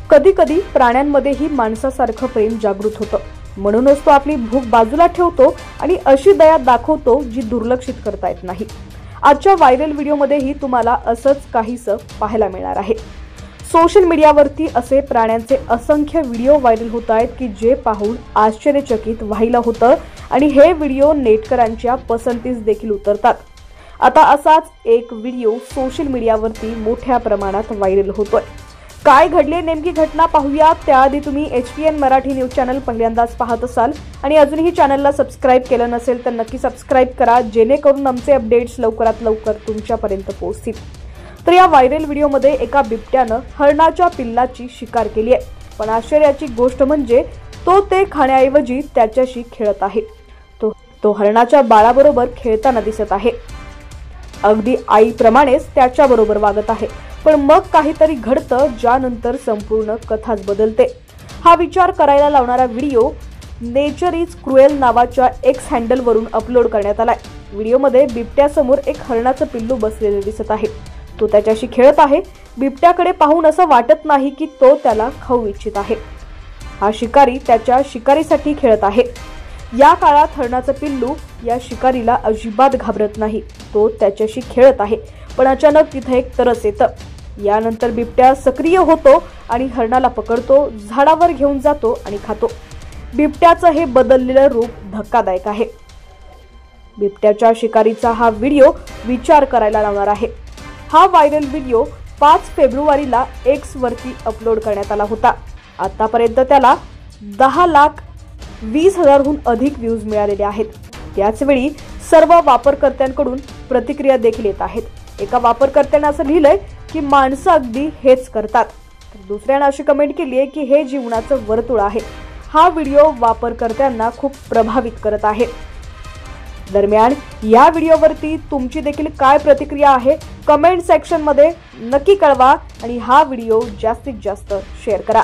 कधी कधी प्राण्यांमध्येही माणसासारखं प्रेम जागृत होतं, म्हणूनच तो आपली भूक बाजूला ठेवतो आणि अशी दया दाखवतो जी दुर्लक्षित करता येत नाही। आजच्या व्हायरल व्हिडिओमध्येही तुम्हाला असंच काहीसं पाहायला मिळणार आहे। सोशल मीडियावरती असे प्राण्यांचे असंख्य व्हिडिओ व्हायरल होत आहेत की जे पाहून आश्चर्यचकित व्हायला होतं आणि हे व्हिडिओ नेटकरांच्या पसंतीस देखील उतरतात। आता असाच एक व्हिडिओ सोशल मीडियावरती मोठ्या प्रमाणात व्हायरल होतोय। काय घडले नेमकी घटना पाहूया। त्याआधी तुम्ही HPN मराठी न्यूज चॅनल पहिल्यांदाच पाहत असाल आणि अजूनही चॅनलला सबस्क्राइब केलं नसेल तर नक्की सबस्क्राइब करा, जेणेकरून आमचे अपडेट्स लवकरात लवकर तुमच्यापर्यंत पोहोचतील। तर या व्हायरल व्हिडिओमध्ये एका बिबट्यानं हरणाच्या पिल्लाची शिकार केली आहे, पण आश्चर्याची गोष्ट म्हणजे तो ते खाण्याऐवजी त्याच्याशी खेळत आहे। तो हरणाच्या बाळाबरोबर खेळताना दिसत आहे, अगदी आईप्रमाणेच त्याच्याबरोबर वागत आहे। पण मग काहीतरी घडतं ज्यानंतर संपूर्ण कथाच बदलते। हा विचार करायला लावणारा व्हिडिओ नेचर इज क्रुएल नावाच्या X हँडलवरून अपलोड करण्यात आलाय। व्हिडिओमध्ये बिबट्यासमोर एक हरणाचं पिल्लू बसलेले दिसत आहे, तो त्याच्याशी खेळत आहे। बिबट्याकडे पाहून असं वाटत नाही की तो त्याला खाऊ इच्छित आहे। हा शिकारी त्याच्या शिकारीसाठी खेळत आहे। या काळात हरणाचं पिल्लू या शिकारीला अजिबात घाबरत नाही, तो त्याच्याशी खेळत आहे। पण अचानक तिथे एक तरस येतं। यानंतर बिबट्या सक्रिय होतो आणि हरणाला पकडतो, झाडावर घेऊन जातो आणि खातो। बिबट्याचं हे बदललेलं रूप धक्कादायक आहे। बिबट्याच्या शिकारीचा हा व्हिडिओ विचार करायला लावणार आहे। हा व्हायरल व्हिडिओ 5 फेब्रुवारीला X वरती अपलोड करण्यात आला होता। आतापर्यंत त्याला 10,20,000हून अधिक व्ह्यूज मिळालेले आहेत। त्याचवेळी सर्व वापरकर्त्यांकडून प्रतिक्रिया देखील येत आहेत। एका वापरकर्त्याने असं लिहिलंय की माणसं अगदी हेच करतात, तर दुसऱ्याने अशी कमेंट केली आहे की हे जीवनाचं वर्तुळ आहे। हा व्हिडिओ वापरकर्त्यांना खूप प्रभावित करत आहे। दरम्यान या व्हिडिओवरती तुमची देखील काय प्रतिक्रिया आहे कमेंट सेक्शन मध्ये नक्की कळवा आणि हा व्हिडिओ जास्तीत जास्त शेअर करा।